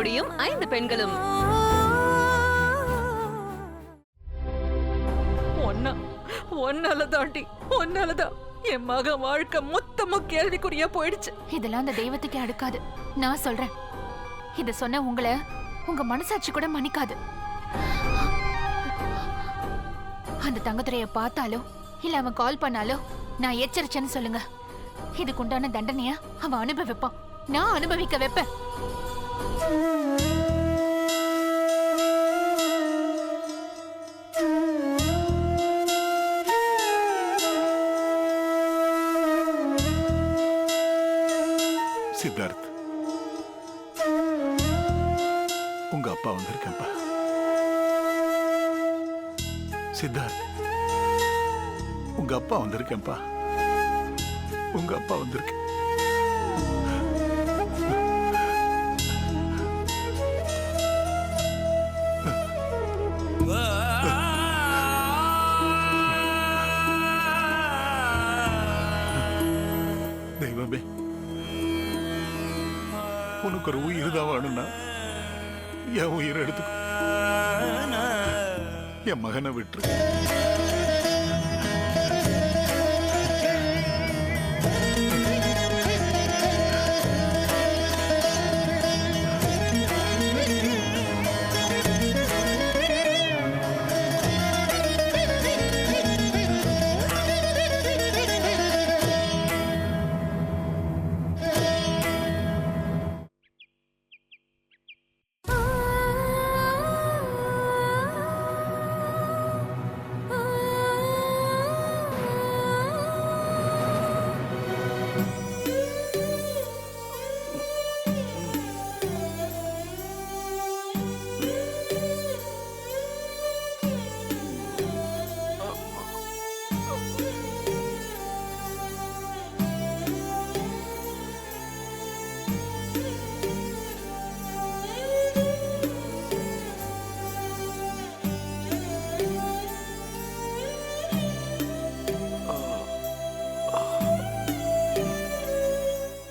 கொடியும் 5 பெண்களும். ஒன்னாலதான் என் மக வாழ்க்கை மொத்தமும் கேள்விக்குறியா போயிடுச்சு. இதெல்லாம் அந்த தெய்வத்துக்கு அடுக்காது. நான் சொல்றேன், இத சொன்ன உங்களை உங்க மனசாட்சி கூட மன்னிக்காது. அந்த தங்கத்துறைய பார்த்தாலோ இல்ல அவன் கால் பண்ணாலோ நான் எச்சரிச்சேன்னு சொல்லுங்க. இதுக்குண்டான தண்டனைய அவன் அனுபவிப்பான், நான் அனுபவிக்க வைப்பேன். சித்தார்த், உங்க அப்பா வந்திருக்கப்பா. சித்தார்த், உங்க அப்பா வந்திருக்கப்பா. உங்க அப்பா வந்திருக்க. தெய்வமே, உனக்கு ஒரு உயிர் தான் வேணும்னா என் உயிரை எடுத்துக்கோ. என் மகனை விட்டுரு.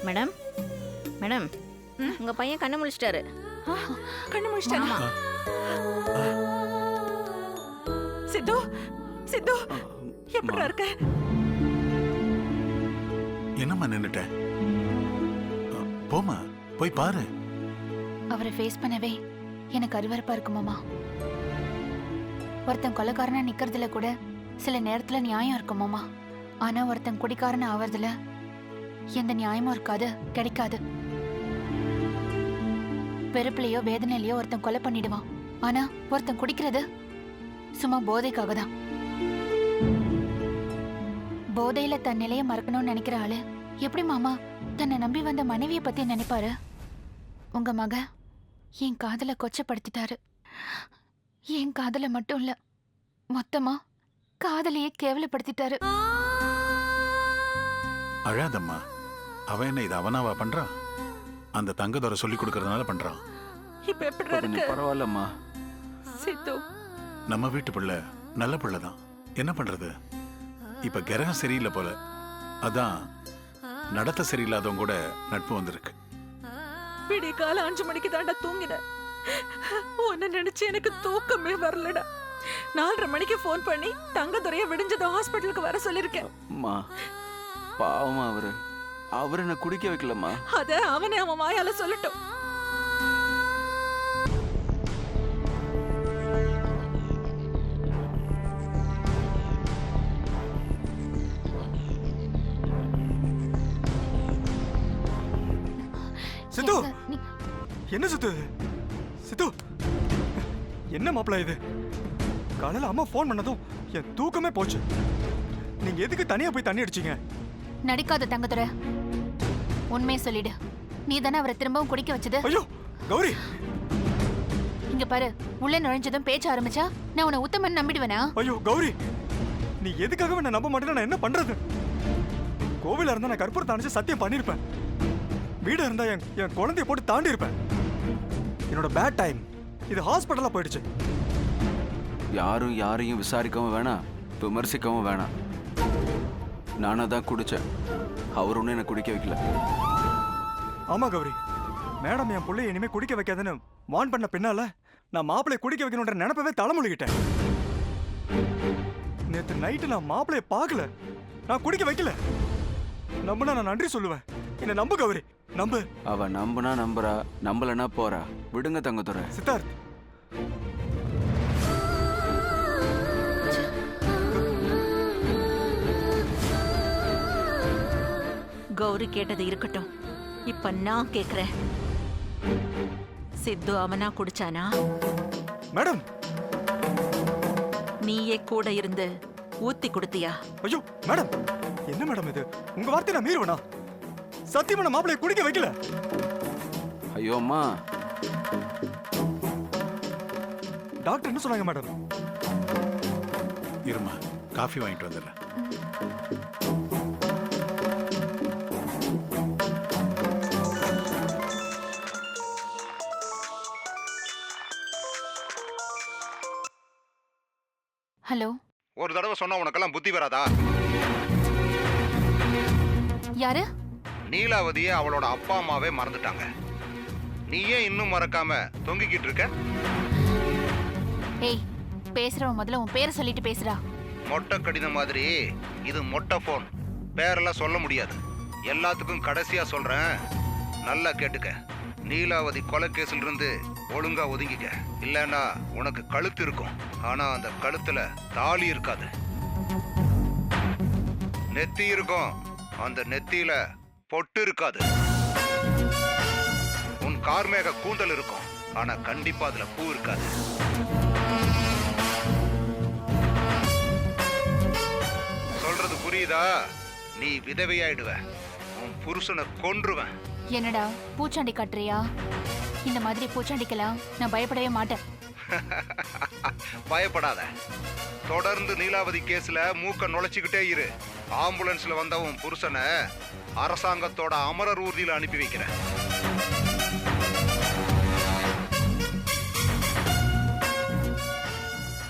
மேடம், மேடம், உங்க பையன் கண்ணு முழிச்சிட்டாரு. கண்ணு முடிச்சிட்டாங்க. சித்து, சித்து, எப்படி இருக்க? என்னம்மா நின்னுட்ட? போமா, போய் பாரு. அவரை ஃபேஸ் பண்ணவே எனக்கு அருவருப்பா இருக்கு மாமா. ஒருத்தன் கொலைக்காரனா நிக்கிறதுல கூட சில நேரத்துல நியாயம் இருக்கும் மாமா. ஆனா ஒருத்தன் குடிக்காரனா ஆவறதுல எந்த நியாயமும் இருக்காது, கிடைக்காது. வெறுப்புலையோ வேதனையிலையோ ஒருத்தன் கொலை பண்ணிடுவான். ஆனா ஒருத்தன் குடிக்கிறது சும்மா போதைக்காக தான். போதையில தன் நிலைய மறக்கணும்னு நினைக்கிற ஆளு எப்படி மாமா தன்னை நம்பி வந்த மனைவியை பத்தி நினைப்பாரு? உங்க மக என் காதல கொச்சப்படுத்திட்டாரு. என் காதல மட்டும் இல்ல, மொத்தமா காதலையே கேவலப்படுத்திட்டாரு. அழாதம்மா. அவன் என்ன இது அவனாவா பண்றான்? அந்த தங்கதோர சொல்லி கொடுக்கறதுனால பண்றான். இப்ப எப்படி இருக்கு? பரவாயில்லம்மா. சித்து, நம்ம வீட்டு பிள்ளை நல்ல பிள்ளை தான். என்ன பண்றது? இப்ப கிரகம் சரியில்லை போல. அதான் நடத்த சரியில்லாதவங்க கூட நட்பு வந்திருக்கு. விடிய கால 5 மணிக்கு தாண்டா தூங்கினேன். உன்னை நினைச்சு எனக்கு தூக்கமே வரலடா. 4:30 மணிக்கு போன் பண்ணி தங்கதுரைய விடிஞ்சதும் ஹாஸ்பிட்டலுக்கு வர சொல்லிருக்கேன். அம்மா, பாவமா அவரு என்ன குடிக்க வைக்கலம்மா. அத அவனே அவன் வாயால சொல்லட்டும். சித்து, என்ன சித்து? சித்து, என்ன மாப்பிள்ள இது? காலையில அம்மா போன் பண்ணதும் என் தூக்கமே போச்சு. நீங்க எதுக்கு தனியா போய் தண்ணி அடிச்சீங்க? நடிக்காத தங்கத்துறை, உண்மையை சொல்லிடு. நீ தானே அவரை திரும்பவும் குடிக்க வச்சது? ஐயோ கௌரி, இங்க பாரு, உள்ள நுழைஞ்சதும் பேச்ச ஆரம்பிச்சா நான் உன்னை உத்தமன் நம்பிடுவேனா? ஐயோ கௌரி, நீ எதுக்காக என்ன நம்ப மாட்டேன்னா நான் என்ன பண்றது? கோவில இருந்தா நான் கற்பூரத்தை அணைச்சு சத்தியம் பண்ணிருப்பேன். வீடு இருந்தா என் குழந்தைய போட்டு தாண்டி இருப்பேன். என்னோட பேட் டைம் இது ஹாஸ்பிட்டலா போயிடுச்சு. யாரும் யாரையும் விசாரிக்கவும் வேணாம், விமர்சிக்கவும் வேணாம். நானா தான் குடிச்சேன். அவர் ஒன்றும் என்ன குடிக்க வைக்கல. ஆமா கௌரி, மேடம் என் புள்ளைய இனிமே குடிக்க வைக்காதுன்னு வான் பண்ண பின்னால நான் மாப்பிளைய குடிக்க வைக்கணுன்ற நினைப்பவே தலைமொழிகிட்டேன். நேத்து நைட்டு நான் மாப்பிளைய பார்க்கல, நான் குடிக்க வைக்கல. நம்புனா நான் நன்றி சொல்லுவேன். என்ன நம்பு கௌரி, நம்பு. அவ நம்புனா நம்புறா, நம்பலனா போறா. விடுங்க தங்கத்துறை. சித்தார்த், கௌரி கேட்டது இருக்கட்டும், இப்ப நான் கேக்குறேன். சித்து அவனா குடிச்சானா? மேடம். நீயே கூட இருந்து ஊத்தி கொடுத்தியா? ஐயோ மேடம், என்ன மேடம் இது? உங்க வார்த்தை நான் மீறுவனா? சத்தியமா நான் மாப்பிளைய குடிக்க வைக்கல. ஐயோ அம்மா, டாக்டர் என்ன சொன்னாங்க மேடம்? இருமா, காஃபி வாங்கிட்டு வந்துடுறேன். ஹலோ, ஒரு தடவை சொன்னா உனக்கெல்லாம் புத்தி வராதா? யாரு? நீலாவதியை அவளோட அப்பா அம்மாவே மறந்துட்டாங்க. நீ ஏன் இன்னும் மறக்காம தொங்கிக்கிட்டு இருக்க? ஏய், பேசுறவன் முதல்ல உன் பேரை சொல்லிட்டு பேசுறா. மொட்டை கடிதம் மாதிரி இது மொட்டை போன். பேரெல்லாம் சொல்ல முடியாது. எல்லாத்துக்கும் கடைசியா சொல்றேன், நல்லா கேட்டுக்க. நீலாவதி கொலை கேஸ்ல இருந்து ஒழுங்கா ஒதுங்கிக்க. இல்லன்னா உனக்கு கழுத்து இருக்கும், ஆனா அந்த கழுத்துல தாலி இருக்காது. நெத்தி இருக்கும், அந்த நெத்தியில பொட்டு இருக்காது. உன் கார்மேக கூந்தல் இருக்கும், ஆனா கண்டிப்பா அதுல பூ இருக்காது. சொல்றது புரியுதா? நீ விதவையாயிடுவ, உன் புருஷனை கொன்றுவேன். என்னடா பூச்சாண்டி காட்டுறியா? இந்த மாதிரி பூச்சாண்டிக்கலாம் நான் பயப்படவே மாட்டேன். பயப்படாத. தொடர்ந்து நீலாவதி கேஸ்ல மூக்க நுழைச்சுக்கிட்டே இரு. ஆம்புலன்ஸ்ல வந்த உன் புருஷனை அரசாங்கத்தோட அமரர் ஊர்தியில அனுப்பி வைக்கிறேன்.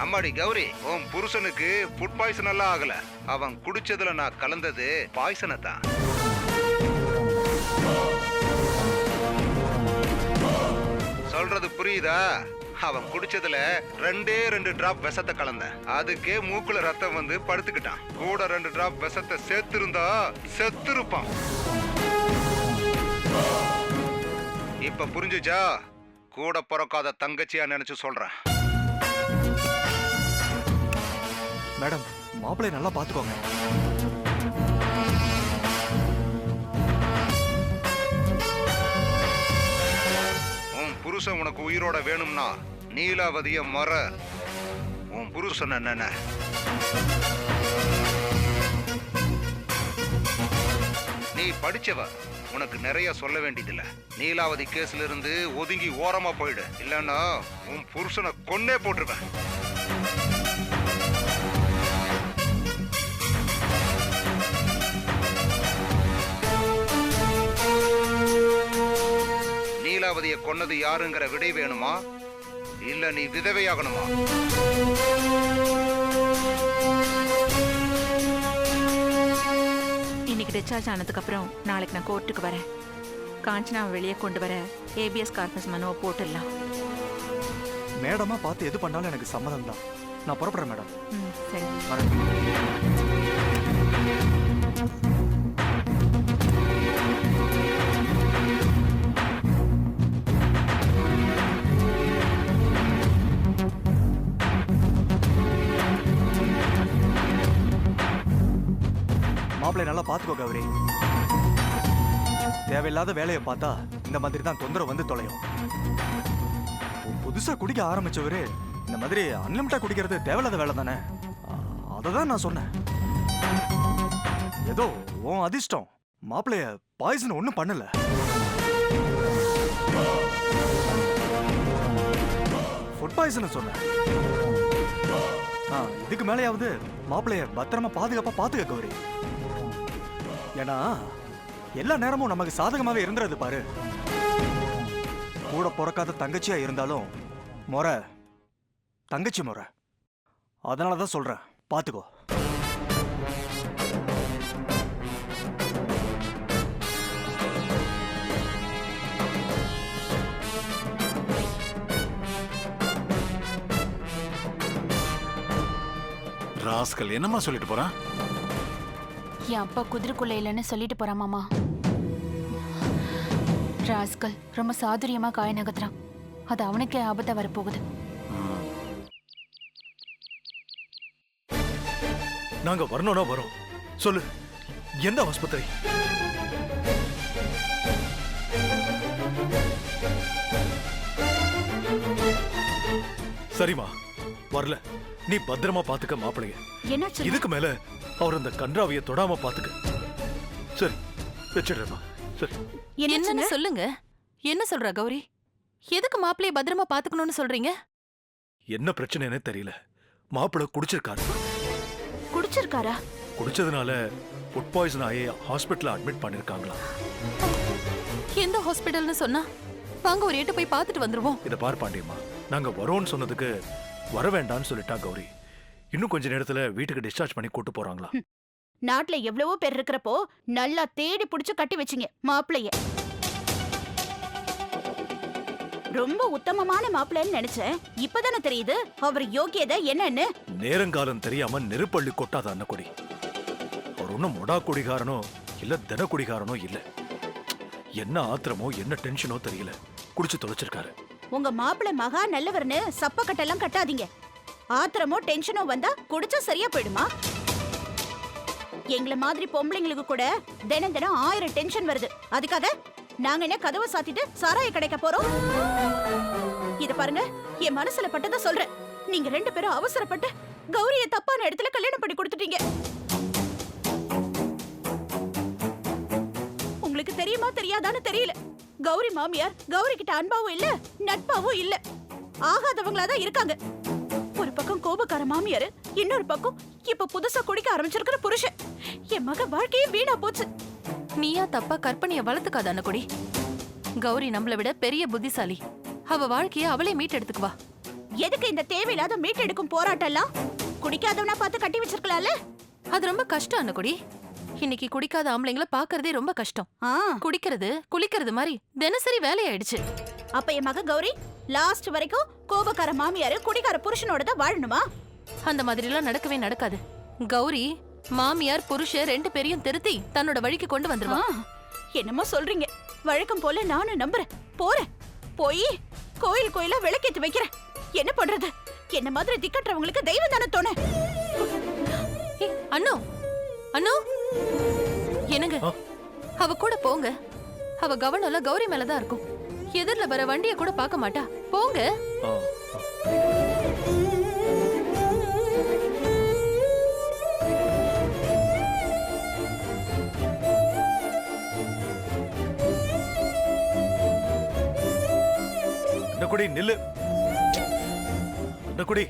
அம்மாடி கௌரி, உன் புருஷனுக்கு ஃபுட் பாய்சன் எல்லாம் ஆகல. அவன் குடிச்சதுல நான் கலந்தது பாய்சனை தான். சொல்றது புரியுதா? அவன் குடிச்சதுல 2 டிராப் விஷத்தை கலந்தேன். அதுக்கே மூக்குல ரத்தம் வந்து படுத்துக்கிட்டான். கூட 2 டிராப் விஷத்தை சேர்த்திருந்தா செத்துருப்பான். இப்ப புரிஞ்சுச்சா? கூட பிறக்காத தங்கச்சியா நினைச்சு சொல்றேன். மேடம், மாப்பிளைய நல்லா பாத்துக்கோங்க. புருஷன் உனக்கு உயிரோட வேணும்னா நீலாவதிய மற. உன் புருஷன் என்ன? நீ படிச்சவ, உனக்கு நிறைய சொல்ல வேண்டியதில்ல. நீலாவதி கேஸ்ல இருந்து ஒதுங்கி ஓரமா போயிடு, இல்லன்னா உன் புருஷனை கொன்னே போட்டுருவேன். நீலாவதியை கொன்னது யாருங்கிற விடை வேணுமா, இல்ல நீ விதவையாகணுமா? இன்னைக்கு டிஸ்சார்ஜ் ஆனதுக்கு அப்புறம் நாளைக்கு நான் கோர்ட்டுக்கு வரேன். காஞ்சனாவை வெளியே கொண்டு வர ஏபிஎஸ் கார்பஸ் மனுவை போட்டுடலாம். மேடமா பார்த்து எது பண்ணாலும் எனக்கு சம்மதம் தான். நான் புறப்படுறேன் மேடம். சரி. மாப்பிளை நல்லா பாத்துக்கோ கௌரி. தேவையில்லாத வேலையை பார்த்தா இந்த மாதிரி தான் தொந்தரவு வந்து தொலையும். புதுசா குடிக்க ஆரம்பிச்சவரு இந்த மாதிரி அன்லிமிட்டா குடிக்கிறது தேவையில்லாத வேலை தானே. அததான் நான் சொன்னேன். ஏதோ உன் அதிர்ஷ்டம், மாப்பிளைய பாய்சன் ஒண்ணும் பண்ணல. ஃபுட் பாய்சன் சொன்னேன். இதுக்கு மேலேயாவது மாப்பிளைய பத்திரமா பாதுகாப்பா பாத்துக்க கௌரி. ஏன்னா எல்லா நேரமும் நமக்கு சாதகமாவே இருந்துறது பாரு. கூட பிறக்காத தங்கச்சியா இருந்தாலும் முறை தங்கச்சி முறை. அதனாலதான் சொல்றேன், பாத்துக்கோ. ராஸ்கல் என்னம்மா சொல்லிட்டு போறான்? என் அப்பா குதிரைக்குள்ள இல்லைன்னு சொல்லிட்டு போறான் மாமா. ராஸ்கல் ரொம்ப சாதுரியமா காய நகர்த்துறான். அது அவனுக்கே ஆபத்தா வரப்போகுது. நாங்க வரணும்னா வரோம். சொல்லு, எந்த ஆஸ்பத்திரி? சரிம்மா, வரல. நீ பத்திரமா பாத்துக்க மாப்பிளைய. என்னாச்சு? இதுக்கு மேல அவர் அந்த கன்றாவிய தொடாம பாத்துக்க. சரி, வச்சிடுறேம்மா. சரி. என்னன்னு சொல்லுங்க. என்ன சொல்றா கௌரி? எதுக்கு மாப்பிளைய பத்திரமா பாத்துக்கணும்னு சொல்றீங்க? என்ன பிரச்சனைன்னு தெரியல. மாப்பிளை குடிச்சிருக்காரு. குடிச்சிருக்காரா? குடிச்சதுனால ஃபுட் பாய்சன் ஆகி ஹாஸ்பிட்டல்ல அட்மிட் பண்ணிருக்காங்களா? எந்த ஹாஸ்பிடல்னு சொன்னா வாங்க ஒரு எட்டு போய் பார்த்துட்டு வந்துருவோம். இத பார் பாண்டியம்மா, நாங்க வரோம்னு சொன்னதுக்கு வர வேண்டாம்னு சொல்லிட்டா கௌரி. இன்னும் கொஞ்ச நேரத்துல வீட்டுக்கு டிஸ்சார்ஜ் பண்ணி கூட்டு போறாங்களா? நாட்டுல எவ்வளவோ பேர் இருக்கிறப்போ நல்லா தேடி புடிச்சு கட்டி வச்சிங்க மாப்பிளைய. ரொம்ப உத்தமமான மாப்பிள்ளைன்னு நினைச்சேன். இப்பதானே தெரியுது அவர் யோகியதை என்னன்னு. நேரங்காலம் தெரியாம நெருப்பள்ளி கொட்டாத அன்னக்குடி. அவர் ஒன்னும் மொடா குடிகாரனோ இல்ல தின குடிகாரனோ இல்ல. என்ன ஆத்திரமோ என்ன டென்ஷனோ தெரியல, குடிச்சு தொலைச்சிருக்காரு. உங்க மாப்பிள்ளை மகா நல்லவர்னு சப்ப கட்டெல்லாம் கட்டாதீங்க. ஆத்திரமோ டென்ஷனோ வந்தா குடிச்சா சரியா போயிடுமா? எங்கள மாதிரி பொம்பளைங்களுக்கு கூட தினம் தினம் 1000 டென்ஷன் வருது. அதுக்காக நாங்க என்ன கதவை சாத்திட்டு சாராய கிடைக்க போறோம்? இத பாருங்க, என் மனசுல பட்டதை சொல்றேன். நீங்க 2 பேரும் அவசரப்பட்டு கௌரிய தப்பான இடத்துல கல்யாணம் பண்ணி கொடுத்துட்டீங்க. உங்களுக்கு தெரியுமா தெரியாதான்னு தெரியல. கௌரி மாமியார் கௌரி கிட்ட அன்பாவும் இல்ல நட்பாவும் இல்ல, ஆகாதவங்களாதான் இருக்காங்க. ஒரு பக்கம் கோபக்கார மாமியாரு, இன்னொரு பக்கம் இப்ப புதுசா குடிக்க ஆரம்பிச்சிருக்கிற புருஷன். என் மக வாழ்க்கையே வீணா போச்சு. நீயா தப்பா கற்பனைய வளர்த்துக்காத அன்னக்குடி. கௌரி நம்மளை விட பெரிய புத்திசாலி. அவ வாழ்க்கைய அவளே மீட்டெடுத்துக்குவா. எதுக்கு இந்த தேவையில்லாத மீட்டெடுக்கும் போராட்டம்லாம்? குடிக்காதவனா பார்த்து கட்டி வச்சிருக்கலாம்ல. அது ரொம்ப கஷ்டம் அன்னக்குடி. இன்னைக்கு குடிக்காத ஆம்பளைங்கள பாக்குறதே ரொம்ப கஷ்டம். குடிக்கிறது குளிக்கிறது மாதிரி தினசரி வேலையாயிடுச்சு. அப்ப என் மக கௌரி லாஸ்ட் வரைக்கும் கோபக்கார மாமியாரு குடிக்கார புருஷனோட தான் வாழணுமா? அந்த மாதிரி எல்லாம் நடக்கவே நடக்காது. கௌரி மாமியார் புருஷ 2 பேரையும் திருத்தி தன்னோட வழிக்கு கொண்டு வந்துருவா. என்னமோ சொல்றீங்க. வழக்கம் போல நானும் நம்புறேன். போறேன், போய் கோயில் கோயிலா விளக்கேத்தி வைக்கிறேன். என்ன பண்றது? என்ன மாதிரி திக்கற்றவங்களுக்கு தெய்வம் தானே தோண. அண்ணோ அண்ணோ, என்னங்க அவ கூட போங்க. அவ கவனம் கௌரி மேலதான் இருக்கும். எதிர்ல வர வண்டிய கூட பார்க்க மாட்டா. போங்க. அன்னக்குடி நில்லு. அன்னக்குடி,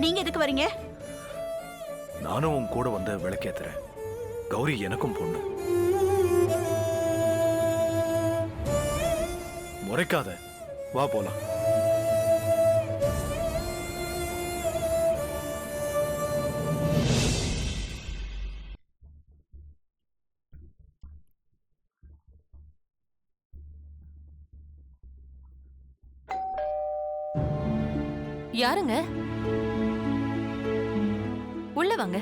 நீங்க எதுக்கு வரீங்க? நானும் உன் கூட வந்து விளக்கேத்துறேன். கௌரி எனக்கும் பொண்ணு. முறைக்காத, வா போலாம். யாருங்க? உள்ள வாங்க.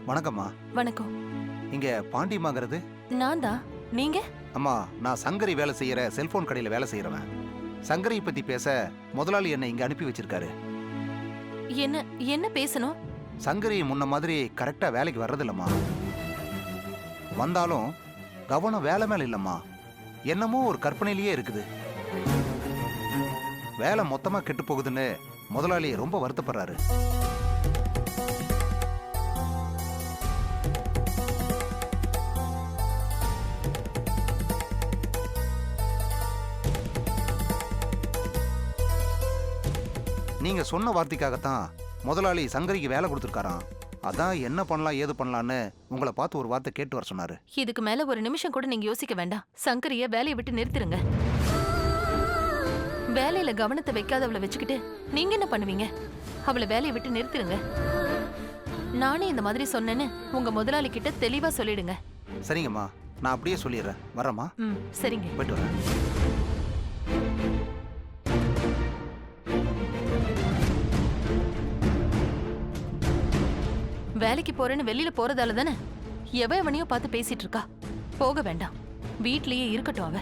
வணக்கம்மா. வணக்கம். இங்க பாண்டியம்மாங்கிறது? நான் தான். நீங்க? அம்மா, நான் சங்கரி வேலை செய்யற செல்போன் கடையில வேலை செய்யறவன். சங்கரி பத்தி பேச முதலாளி என்னை இங்க அனுப்பி வச்சிருக்காரு. என்ன என்ன பேசணும்? சங்கரி முன்ன மாதிரி கரெக்டா வேலைக்கு வர்றதில்லம்மா. வந்தாலும் கவனம் வேலை மேல இல்லம்மா, என்னமோ ஒரு கற்பனையிலேயே இருக்குது. வேலை மொத்தமா கெட்டு போகுதுன்னு முதலாளி ரொம்ப வருத்தப்படுறாரு. நீங்க சொன்ன வார்த்தைக்காகத்தான் முதலாளி சங்கரிக்கு வேலை கொடுத்துருக்காராம். அதான் என்ன பண்ணலாம் ஏது பண்ணலான்னு உங்களை பார்த்து ஒரு வார்த்தை கேட்டு வர சொன்னாரு. இதுக்கு மேல ஒரு நிமிஷம் கூட நீங்க யோசிக்க வேண்டாம். சங்கரிய வேலையை விட்டு நிறுத்திருங்க. வேலையில கவனத்தை வைக்காதவளை வச்சுக்கிட்டு நீங்க என்ன பண்ணுவீங்க? அவளை வேலையை விட்டு நிறுத்திருங்க. நானே இந்த மாதிரி சொன்னேன்னு உங்க முதலாளி கிட்ட தெளிவா சொல்லிடுங்க. சரிங்கம்மா, நான் அப்படியே சொல்லிடுறேன். வரேம்மா. சரிங்க, போயிட்டு வரேன். வேலைக்கு போறேன்னு வெளியில போறதால தானே எவனையோ பார்த்து பேசிட்டு இருக்கா. போக வேண்டாம், வீட்லயே இருக்கட்டும் அவ.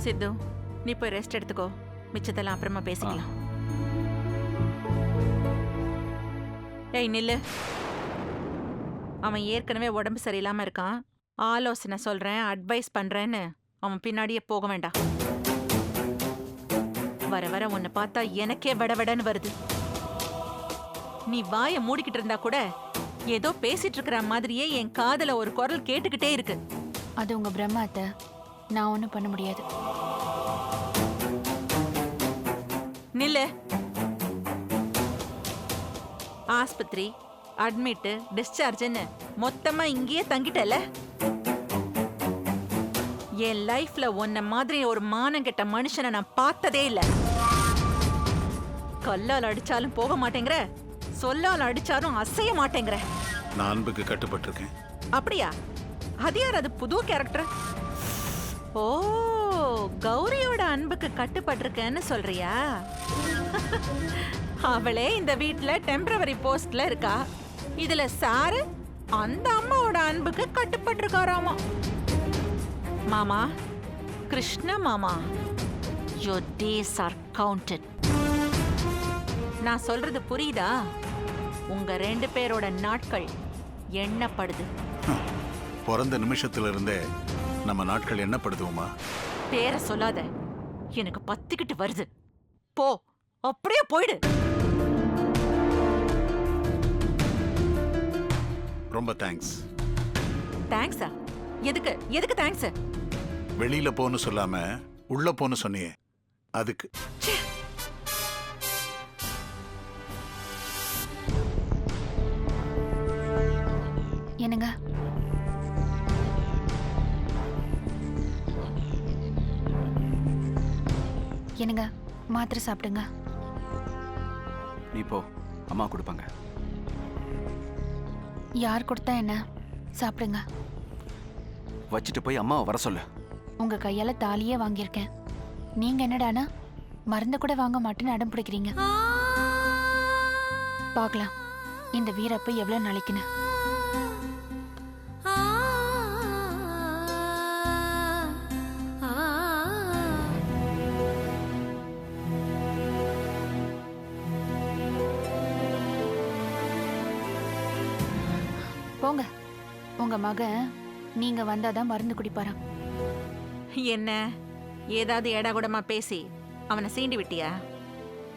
சித்து, நீ போய் ரெஸ்ட் எடுத்துக்கோ, மிச்சத்தெல்லாம் அப்புறமா பேசிக்கலாம். ஏய் நில்லு. அவன் ஏற்கனவே உடம்பு சரியில்லாம இருக்கான். ஆலோசனை சொல்றேன், அட்வைஸ் பண்றேன்னு அவன் பின்னாடியே போக வேண்டாம். வர வர உன்னை பார்த்தா எனக்கே வடவடன்னு வருது. நீ வாயை மூடிக்கிட்டு இருந்தா கூட ஏதோ பேசிட்டு இருக்கிற மாதிரியே என் காதுல ஒரு குரல் கேட்டுக்கிட்டே இருக்கு. அது உங்க பிரம்மா அத்தை, நான் ஒன்றும் பண்ண முடியாது. நில்லு. ஆஸ்பத்திரி, அட்மிட், டிஸ்சார்ஜ்னு மொத்தமா இங்கேயே தங்கிட்டல. என் லைஃப்ல உன்ன மாதிரி ஒரு மானங்கெட்ட மனுஷனை நான் பார்த்ததே இல்ல. கல்லால் அடிச்சாலும் போக மாட்டேங்கிற, சொல்லால் அடிச்சாலும் அசைய மாட்டேங்கிற. நான் அன்புக்கு கட்டுப்பட்டிருக்கேன். அப்படியா? அது யார்? அது புது கேரக்டர். ஓ, கௌரியோட அன்புக்கு கட்டுப்பட்டிருக்கேன்னு சொல்றியா? அவளே இந்த வீட்ல டெம்பரவரி போஸ்ட்ல இருக்கா. இதுல சாரு அந்த அம்மாவோட அன்புக்கு கட்டுப்பட்டிருக்காராமா. மாமா, கிருஷ்ண மாமா, your days are counted. நான் சொல்றது புரியுதா? உங்க 2 பேரோட நாட்கள் எண்ணப்படுது. பிறந்த நிமிஷத்துல இருந்தே நம்ம நாட்கள் எண்ணப்படுதுமா. பேரை சொல்லாத, எனக்கு பத்திக்கிட்டு வருது. போ, அப்படியே போயிடு. ரொம்ப தேங்க்ஸ். தேங்க்ஸா? எதுக்கு எதுக்கு தேங்க்ஸ்? வெளியில போன்னு சொல்லாம உள்ள போன்னு சொன்னியே, அதுக்கு. என்னங்க? என்னங்க, மாத்திரை சாப்பிடுங்க. நீ போ, அம்மா கொடுப்பாங்க. யார் கொடுத்தா என்ன? சாப்பிடுங்க. வச்சுட்டு போய் அம்மாவை வர சொல்லு. உங்க கையால தாலியே வாங்கியிருக்கேன். நீங்க என்னடானா மருந்து கூட வாங்க மாட்டேன்னு அடம் பிடிக்கிறீங்க. பார்க்கலாம் இந்த வீரப்ப எவ்வளவு நாளைக்குன்னு. போங்க, உங்க மகன் நீங்க வந்தாதான் மருந்து குடிப்பாராம். என்ன ஏதாவது ஏடாகுடமா பேசி அவனை சீண்டி விட்டியா?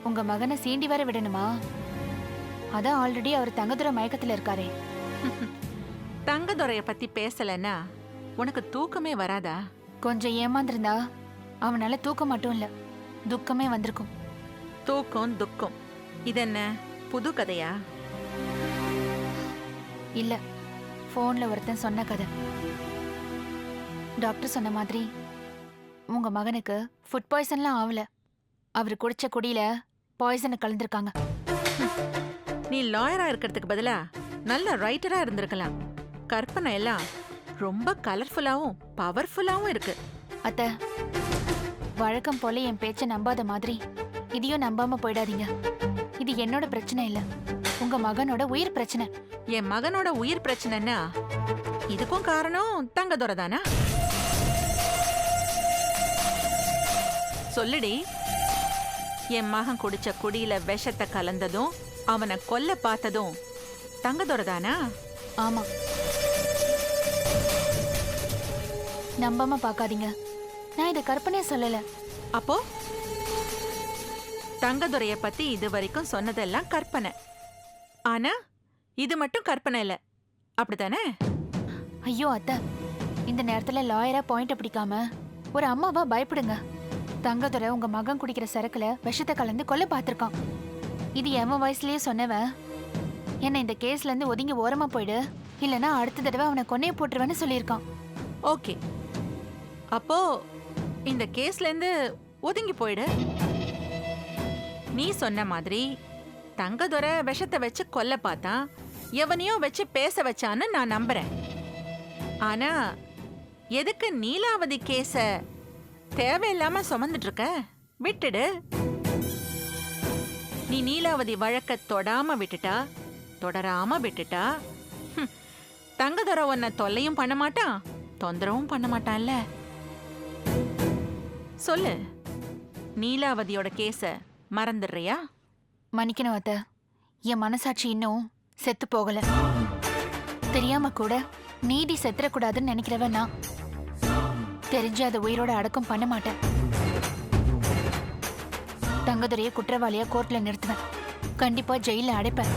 உங்க மகனை சீண்டி வர விடணுமா? அதான் ஆல்ரெடி அவர் தங்கதுரை மயக்கத்துல இருக்காரே. தங்கதுரைய பத்தி பேசலன்னா உனக்கு தூக்கமே வராதா? கொஞ்சம் ஏமாந்திருந்தா அவனால தூக்கம் மட்டும் இல்ல, துக்கமே வந்திருக்கும். தூக்கம் துக்கம் இதென்ன புது கதையா? இல்ல, போன்ல ஒருத்தன் சொன்ன கதை. டாக்டர் சொன்ன மாதிரி உங்க மகனுக்கு ஃபுட் பாய்சன்லாம் ஆகல. அவர் குடிச்ச குடியில பாய்சனை கலந்துருக்காங்க. நீ லாயரா இருக்கிறதுக்கு பதிலா நல்ல ரைட்டரா இருந்திருக்கலாம். கற்பனை எல்லாம் ரொம்ப கலர்ஃபுல்லாவும் பவர்ஃபுல்லாவும் இருக்கு. அத்தை, வழக்கம் போல என் பேச்ச நம்பாத மாதிரி இதையும் நம்பாம போயிடாதீங்க. இது என்னோட பிரச்சனை இல்ல, உங்க மகனோட உயிர் பிரச்சனை. என் மகனோட உயிர் பிரச்சனைன்னா இதுக்கும் காரணம் தங்கதுரை தானா? சொல்லுடி. என் மகன் குடிச்ச குடியில விஷத்தை கலந்ததும் அவனை கொல்ல பார்த்ததும் தங்கதுரை தானா? ஆமா. நம்பாம பாக்காதீங்க, நான் இதை கற்பனையா சொல்லல. அப்போ தங்கதுரைய பத்தி இது வரைக்கும் சொன்னதெல்லாம் கற்பனை. ஆனா இது மட்டும் கற்பனை இல்ல, அப்படித்தானே? ஐயோ அத்தை, இந்த நேரத்துல லாயரா பாயிண்ட் பிடிக்காம ஒரு அம்மாவா பயப்படுங்க. தங்கதுரை உங்க மகன் குடிக்கிற சரக்குல விஷத்தை கலந்து கொல்ல பார்த்திருக்கான். இது எவன் வயசுலயே சொன்னவன் என்ன இந்த கேஸ்ல இருந்து ஒதுங்கி ஓரமா போயிடு, இல்லனா அடுத்த தடவை அவனை கொன்னைய போட்டுருவேன்னு சொல்லியிருக்கான். ஓகே, அப்போ இந்த கேஸ்ல இருந்து ஒதுங்கி போயிடு. நீ சொன்ன மாதிரி தங்கதுரை விஷத்தை வச்சு கொல்ல பார்த்தான். எவனையோ வச்சு பேச வச்சான்னு நான் நம்புறேன். ஆனா எதுக்கு நீலாவதி கேஸ தேவையில்லாம சுமந்துட்டு இருக்க? விட்டுடு. நீ நீலாவதி வழக்க தொடாம விட்டுட்டா, தொடராம விட்டுட்டா, தங்கதுரை உன்னை தொல்லையும் பண்ண மாட்டான், தொந்தரவும் பண்ண மாட்டான்ல. சொல்லு, நீலாவதியோட கேஸ மறந்துடுறியா? மன்னிக்கணும் அத்தை, என் மனசாட்சி இன்னும் செத்து போகல. தெரியாம கூட நீதி செத்துறக்கூடாதுன்னு நினைக்கிறவன் நான். தெரிஞ்சு அதை உயிரோட அடக்கம் பண்ண மாட்டேன். தங்கதுரைய குற்றவாளியா கோர்ட்ல நிறுத்துவேன். கண்டிப்பா ஜெயில அடைப்பேன்.